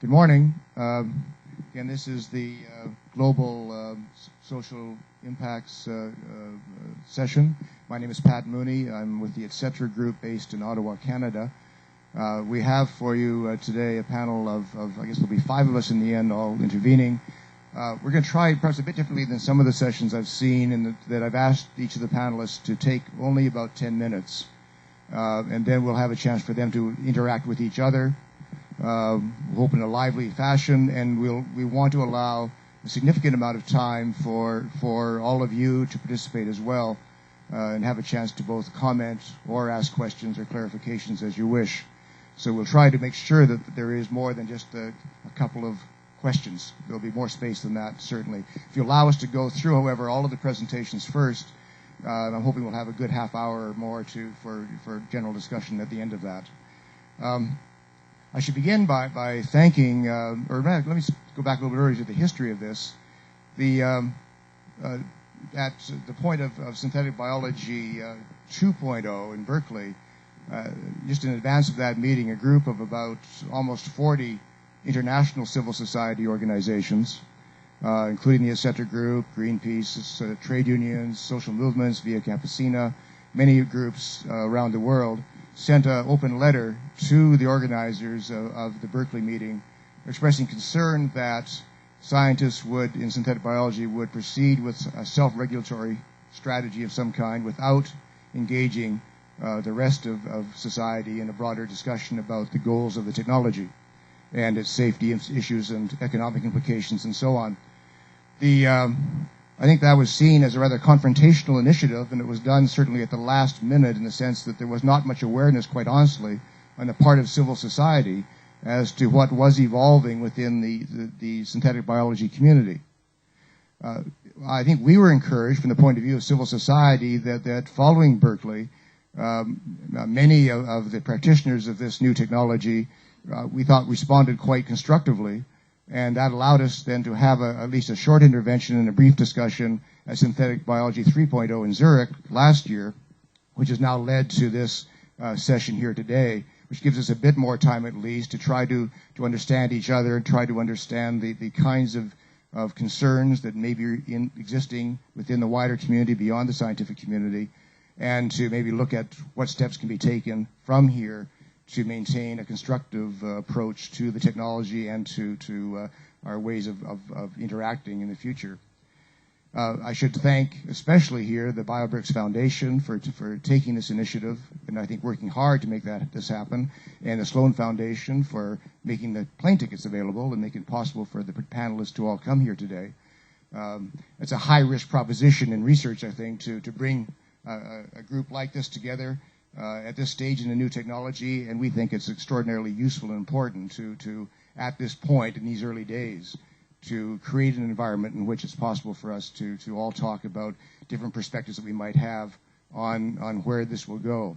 Good morning. Again, this is the Global Social Impacts session. My name is Pat Mooney. I'm with the Etc. Group based in Ottawa, Canada. We have for you today a panel of, I guess there'll be 5 of us in the end, all intervening. We're going to try perhaps a bit differently than some of the sessions I've seen, that I've asked each of the panelists to take only about 10 minutes. And then we'll have a chance for them to interact with each other. We'll hope in a lively fashion, and we want to allow a significant amount of time for all of you to participate as well, and have a chance to both comment or ask questions or clarifications as you wish. So we'll try to make sure that there is more than just a couple of questions. There'll be more space than that, certainly. If you allow us to go through, however, all of the presentations first, I'm hoping we'll have a good half hour or more for general discussion at the end of that. I should begin by thanking, or let me go back a little bit earlier to the history of this. At the point of synthetic biology 2.0 in Berkeley, just in advance of that meeting, a group of about almost 40 international civil society organizations, including the Etc. Group, Greenpeace, trade unions, social movements, Via Campesina, many groups around the world, sent an open letter to the organizers of the Berkeley meeting expressing concern that scientists in synthetic biology would proceed with a self-regulatory strategy of some kind without engaging the rest of society in a broader discussion about the goals of the technology and its safety issues and economic implications and so on. I think that was seen as a rather confrontational initiative, and it was done certainly at the last minute in the sense that there was not much awareness, quite honestly, on the part of civil society as to what was evolving within the synthetic biology community. I think we were encouraged from the point of view of civil society that following Berkeley, many of the practitioners of this new technology, we thought responded quite constructively. And that allowed us then to have at least a short intervention and a brief discussion at Synthetic Biology 3.0 in Zurich last year, which has now led to this session here today, which gives us a bit more time at least to try to understand each other and try to understand the kinds of concerns that may be existing within the wider community beyond the scientific community, and to maybe look at what steps can be taken from here to maintain a constructive approach to the technology and to our ways of interacting in the future. I should thank especially here the BioBricks Foundation for taking this initiative and I think working hard to make this happen, and the Sloan Foundation for making the plane tickets available and making it possible for the panelists to all come here today. It's a high-risk proposition in research, I think, to bring a group like this together at this stage in the new technology, and we think it's extraordinarily useful and important to at this point in these early days, to create an environment in which it's possible for us to all talk about different perspectives that we might have on where this will go.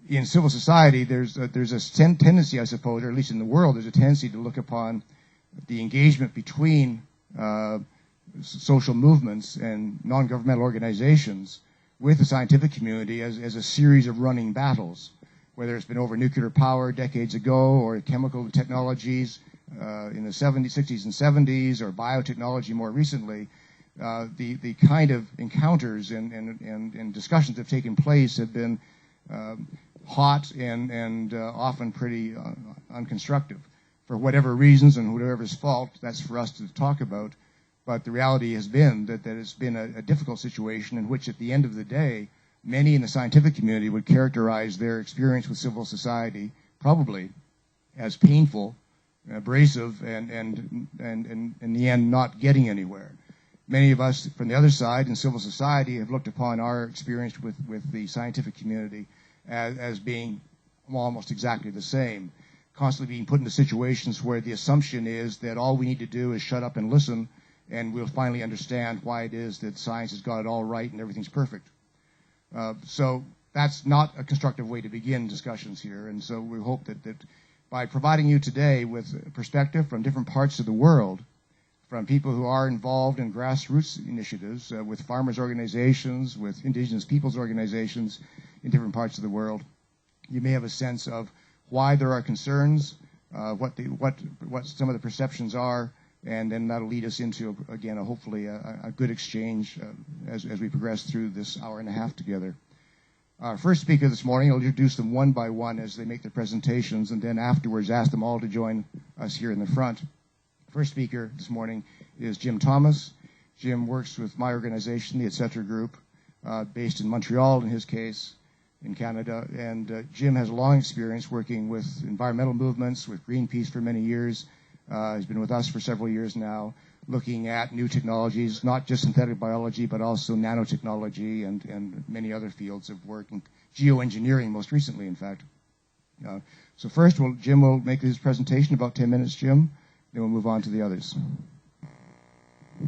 In civil society, there's a tendency, I suppose, or at least in the world, there's a tendency to look upon the engagement between social movements and non-governmental organizations with the scientific community as a series of running battles, whether it's been over nuclear power decades ago or chemical technologies in the 60s and 70s, or biotechnology more recently. The kind of encounters and discussions that have taken place have been hot and often pretty unconstructive. For whatever reasons and whatever's fault, that's for us to talk about. But the reality has been that it's been a difficult situation in which, at the end of the day, many in the scientific community would characterize their experience with civil society probably as painful, abrasive, and in the end not getting anywhere. Many of us from the other side in civil society have looked upon our experience with the scientific community as being almost exactly the same, constantly being put into situations where the assumption is that all we need to do is shut up and listen, and we'll finally understand why it is that science has got it all right and everything's perfect. So that's not a constructive way to begin discussions here, and so we hope that by providing you today with perspective from different parts of the world, from people who are involved in grassroots initiatives with farmers' organizations, with indigenous peoples' organizations in different parts of the world, you may have a sense of why there are concerns, what some of the perceptions are, and then that'll lead us into, again, hopefully a good exchange as we progress through this hour and a half together. Our first speaker this morning, I'll introduce them one by one as they make their presentations, and then afterwards ask them all to join us here in the front. First speaker this morning is Jim Thomas. Jim works with my organization, the Etc. Group, based in Montreal in his case, in Canada. And Jim has a long experience working with environmental movements, with Greenpeace for many years. He's been with us for several years now, looking at new technologies, not just synthetic biology, but also nanotechnology and many other fields of work, and geoengineering most recently, in fact. So first, Jim will make his presentation, about 10 minutes, Jim. Then we'll move on to the others.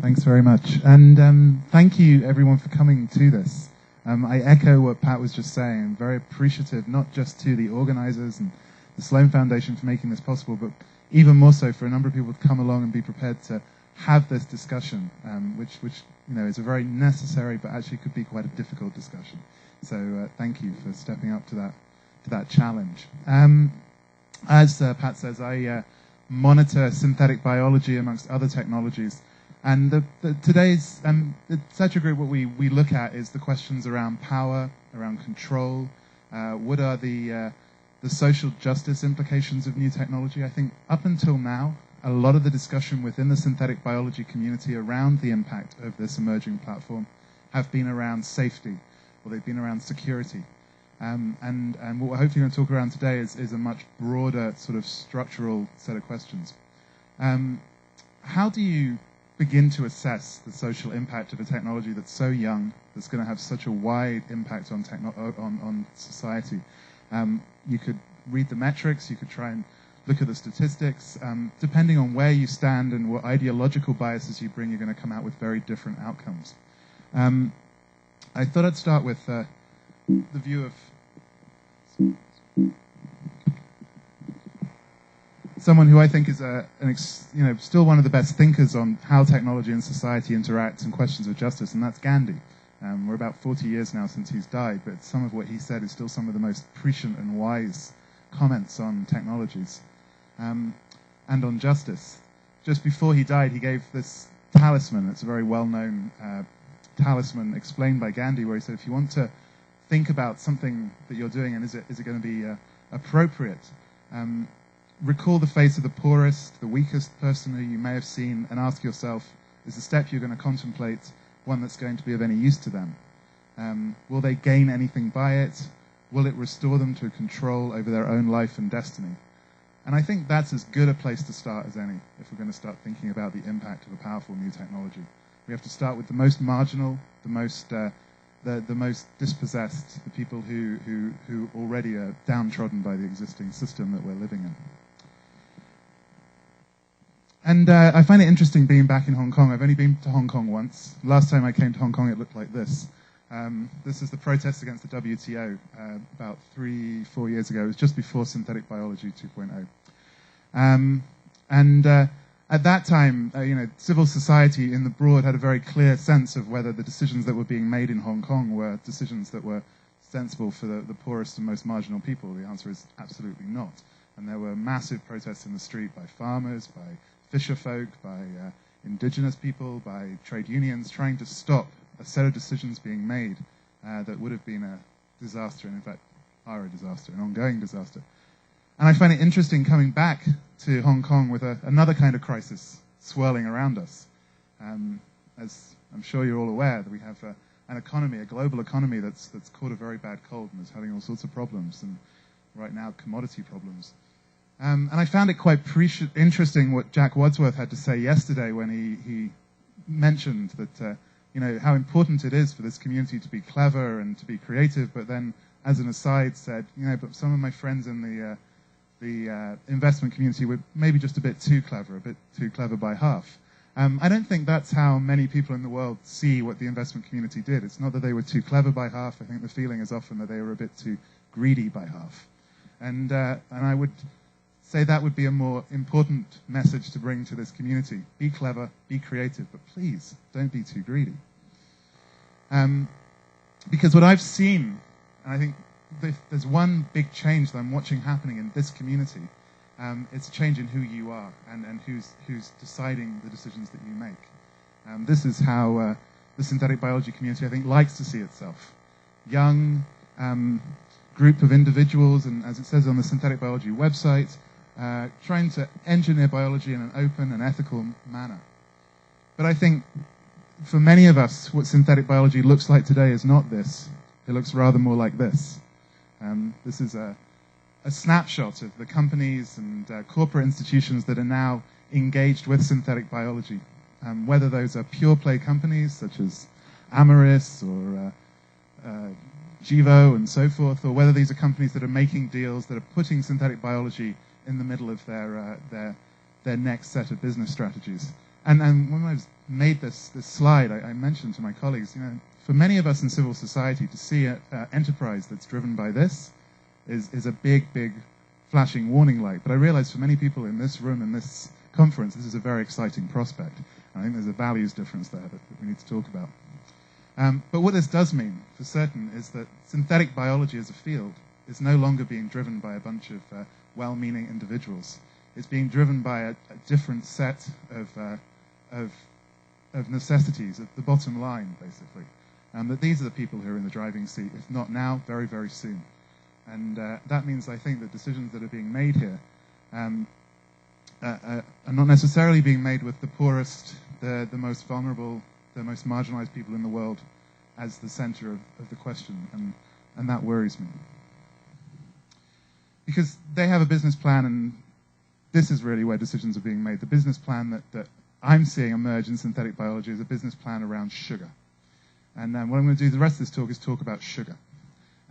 Thanks very much. And thank you, everyone, for coming to this. I echo what Pat was just saying. I'm very appreciative, not just to the organizers and the Sloan Foundation for making this possible, but even more so for a number of people to come along and be prepared to have this discussion, which is a very necessary, but actually could be quite a difficult discussion. So thank you for stepping up to that challenge. As Pat says, I monitor synthetic biology amongst other technologies. And today's Etc. Group, what we look at is the questions around power, around control. What are the social justice implications of new technology? I think up until now, a lot of the discussion within the synthetic biology community around the impact of this emerging platform have been around safety, or they've been around security. And what we're hopefully going to talk around today is a much broader sort of structural set of questions. How do you begin to assess the social impact of a technology that's so young, that's going to have such a wide impact on society? You could read the metrics, you could try and look at the statistics. Depending on where you stand and what ideological biases you bring, you're going to come out with very different outcomes. I thought I'd start with the view of someone who I think is still one of the best thinkers on how technology and society interact and questions of justice, and that's Gandhi. We're about 40 years now since he's died, but some of what he said is still some of the most prescient and wise comments on technologies and on justice. Just before he died, he gave this talisman. It's a very well-known talisman explained by Gandhi, where he said, if you want to think about something that you're doing and is it going to be appropriate, recall the face of the poorest, the weakest person who you may have seen, and ask yourself, is the step you're going to contemplate one that's going to be of any use to them? Will they gain anything by it? Will it restore them to control over their own life and destiny? And I think that's as good a place to start as any if we're going to start thinking about the impact of a powerful new technology. We have to start with the most marginal, the most dispossessed, the people who already are downtrodden by the existing system that we're living in. And I find it interesting being back in Hong Kong. I've only been to Hong Kong once. Last time I came to Hong Kong, it looked like this. This is the protest against the WTO about 3-4 years ago. It was just before Synthetic Biology 2.0. At that time, civil society in the broad had a very clear sense of whether the decisions that were being made in Hong Kong were decisions that were sensible for the poorest and most marginal people. The answer is absolutely not. And there were massive protests in the street by farmers, by fisher folk, by indigenous people, by trade unions, trying to stop a set of decisions being made that would have been a disaster, and in fact are a disaster, an ongoing disaster. And I find it interesting coming back to Hong Kong with another kind of crisis swirling around us. As I'm sure you're all aware, that we have an economy, a global economy that's caught a very bad cold and is having all sorts of problems, and right now commodity problems. And I found it quite interesting what Jack Wadsworth had to say yesterday when he mentioned that how important it is for this community to be clever and to be creative, but then as an aside said, but some of my friends in the investment community were maybe just a bit too clever by half. I don't think that's how many people in the world see what the investment community did. It's not that they were too clever by half. I think the feeling is often that they were a bit too greedy by half. And I would say that would be a more important message to bring to this community. Be clever, be creative, but please don't be too greedy. Because what I've seen, and I think there's one big change that I'm watching happening in this community, It's a change in who you are and who's deciding the decisions that you make. This is how the synthetic biology community, I think, likes to see itself. Young group of individuals, and as it says on the synthetic biology website, trying to engineer biology in an open and ethical manner. But I think for many of us, what synthetic biology looks like today is not this. It looks rather more like this. This is a snapshot of the companies and corporate institutions that are now engaged with synthetic biology, whether those are pure play companies such as Amyris or Gevo and so forth, or whether these are companies that are making deals that are putting synthetic biology in the middle of their next set of business strategies. And when I made this slide, I mentioned to my colleagues, for many of us in civil society, to see an enterprise that's driven by this is a big flashing warning light. But I realize for many people in this room, in this conference, this is a very exciting prospect. And I think there's a values difference there that we need to talk about. But what this does mean, for certain, is that synthetic biology as a field is no longer being driven by a bunch of well-meaning individuals. It's being driven by a different set of necessities, at the bottom line, basically. That these are the people who are in the driving seat, if not now, very, very soon. And that means, I think, that decisions that are being made here are not necessarily being made with the poorest, the most vulnerable, the most marginalized people in the world as the center of the question, and that worries me. Because they have a business plan, and this is really where decisions are being made. The business plan that I'm seeing emerge in synthetic biology is a business plan around sugar. And what I'm going to do the rest of this talk is talk about sugar.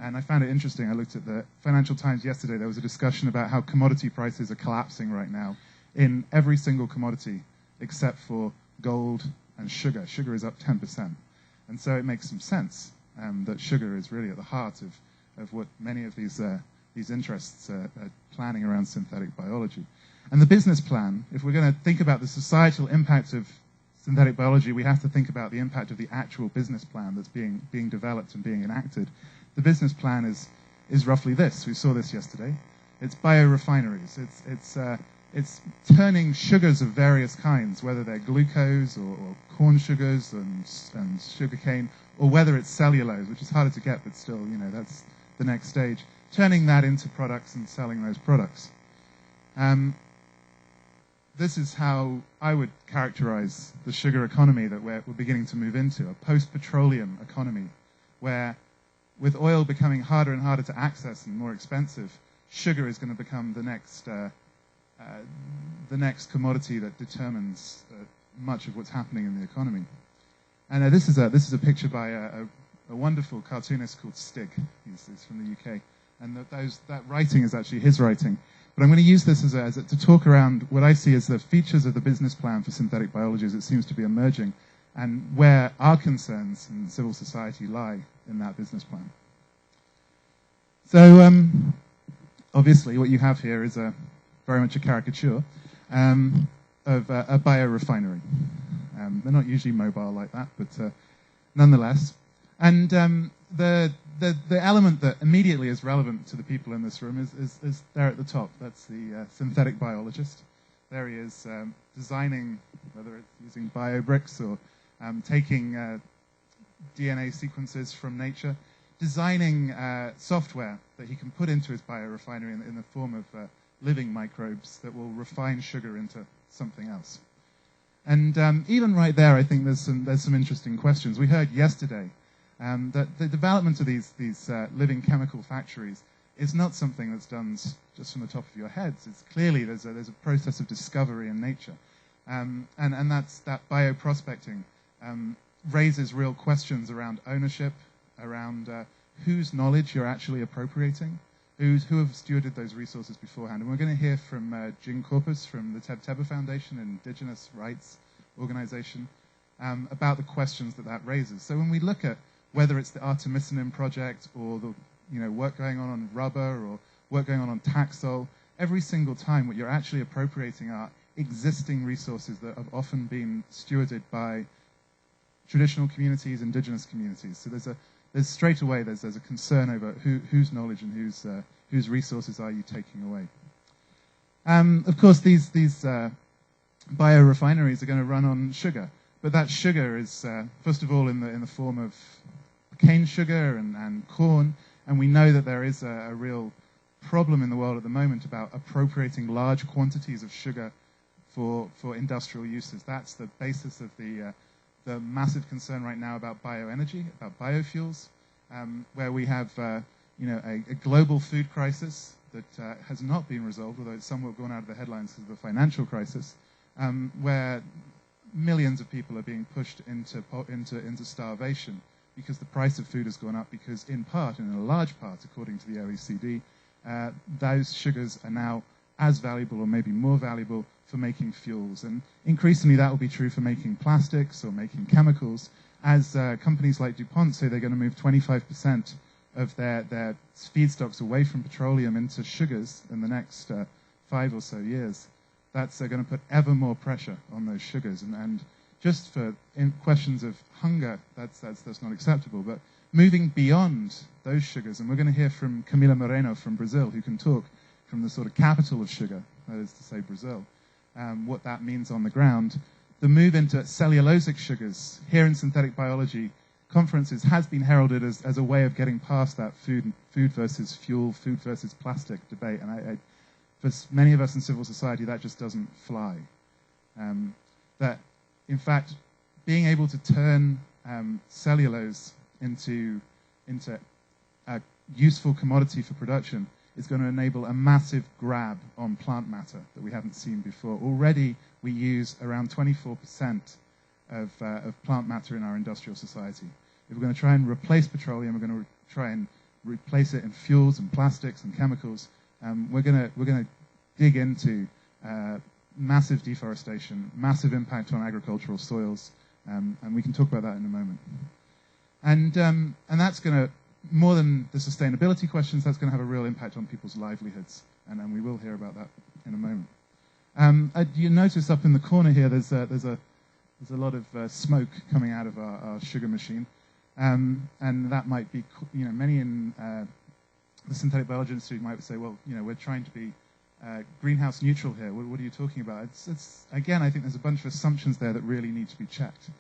And I found it interesting. I looked at the Financial Times yesterday. There was a discussion about how commodity prices are collapsing right now in every single commodity except for gold and sugar. Sugar is up 10%. And so it makes some sense that sugar is really at the heart of what many of these interests are planning around synthetic biology. And the business plan, if we're going to think about the societal impact of synthetic biology, we have to think about the impact of the actual business plan that's being developed and being enacted. The business plan is roughly this. We saw this yesterday. It's biorefineries. It's turning sugars of various kinds, whether they're glucose or corn sugars and sugarcane, or whether it's cellulose, which is harder to get, but still, that's the next stage. Turning that into products and selling those products. This is how I would characterize the sugar economy that we're beginning to move into, a post-petroleum economy, where with oil becoming harder and harder to access and more expensive, sugar is going to become the next commodity that determines much of what's happening in the economy. And this is a picture by a wonderful cartoonist called Stig. He's from the UK, and that writing is actually his writing. But I'm going to use this to talk around what I see as the features of the business plan for synthetic biology as it seems to be emerging, and where our concerns in civil society lie in that business plan. So, obviously, what you have here is very much a caricature of a biorefinery. They're not usually mobile like that, but nonetheless. And the element that immediately is relevant to the people in this room is there at the top. That's the synthetic biologist. There he is designing, whether it's using biobricks or taking DNA sequences from nature, designing software that he can put into his biorefinery in the form of living microbes that will refine sugar into something else. And even right there, I think there's some interesting questions. We heard yesterday that the development of these living chemical factories is not something that's done just from the top of your heads. It's clearly there's a process of discovery in nature, and that bioprospecting raises real questions around ownership, around whose knowledge you're actually appropriating, who have stewarded those resources beforehand. And we're going to hear from Jing Corpus from the Ted Tebbe Foundation, an indigenous rights organization, about the questions that raises. So when we look at whether it's the Artemisinin project or the work going on rubber or work going on Taxol, every single time what you're actually appropriating are existing resources that have often been stewarded by traditional communities, indigenous communities. So there's straight away there's a concern over whose knowledge and whose resources are you taking away. Of course, these biorefineries are going to run on sugar, but that sugar is first of all in the form of cane sugar and corn, and we know that there is a real problem in the world at the moment about appropriating large quantities of sugar for industrial uses. That's the basis of the massive concern right now about bioenergy, about biofuels, where we have a global food crisis that has not been resolved, although it's somewhat gone out of the headlines because of the financial crisis, where millions of people are being pushed into starvation because the price of food has gone up because, in part, and in a large part, according to the OECD, those sugars are now as valuable or maybe more valuable for making fuels. And increasingly that will be true for making plastics or making chemicals, as companies like DuPont say they're going to move 25% of their feedstocks away from petroleum into sugars in the next 5 or so years. That's going to put ever more pressure on those sugars. And just for questions of hunger, that's not acceptable. But moving beyond those sugars, and we're going to hear from Camila Moreno from Brazil, who can talk from the sort of capital of sugar, that is to say Brazil, what that means on the ground. The move into cellulosic sugars here in synthetic biology conferences has been heralded as a way of getting past that food versus fuel, food versus plastic debate. And for many of us in civil society, that just doesn't fly. That, in fact, being able to turn cellulose into a useful commodity for production is going to enable a massive grab on plant matter that we haven't seen before. Already, we use around 24% of plant matter in our industrial society. If we're going to try and replace petroleum, we're going to try and replace it in fuels and plastics and chemicals. We're going to dig into massive deforestation, massive impact on agricultural soils, and we can talk about that in a moment. And that's going to, more than the sustainability questions, that's going to have a real impact on people's livelihoods, and we will hear about that in a moment. You notice up in the corner here, there's a lot of smoke coming out of our sugar machine, and that might be, many in the synthetic biology industry might say, well, we're trying to be greenhouse neutral here. What are you talking about? It's again, I think there's a bunch of assumptions there that really need to be checked.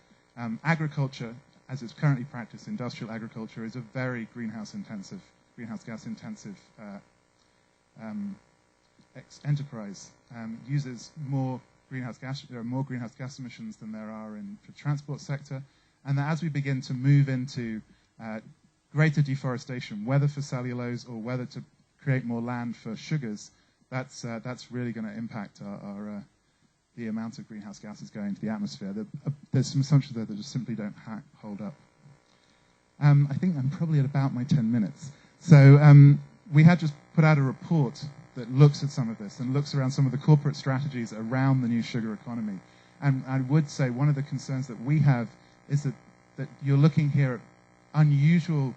Agriculture, as it's currently practiced, industrial agriculture, is a very greenhouse gas intensive enterprise. Uses more greenhouse gas. There are more greenhouse gas emissions than there are in the transport sector, and that as we begin to move into greater deforestation, whether for cellulose or whether to create more land for sugars, that's really going to impact the amount of greenhouse gases going into the atmosphere. There's some assumptions there that just simply don't hold up. I think I'm probably at about my 10 minutes. So we had just put out a report that looks at some of this and looks around some of the corporate strategies around the new sugar economy. And I would say one of the concerns that we have is that you're looking here at unusual,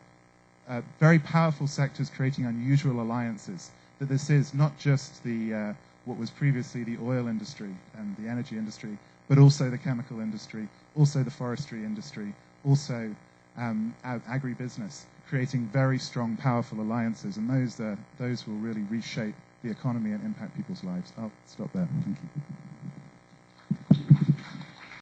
very powerful sectors creating unusual alliances. That this is not just the what was previously the oil industry and the energy industry, but also the chemical industry, also the forestry industry, also agribusiness, creating very strong, powerful alliances, and those will really reshape the economy and impact people's lives. I'll stop there. Thank you.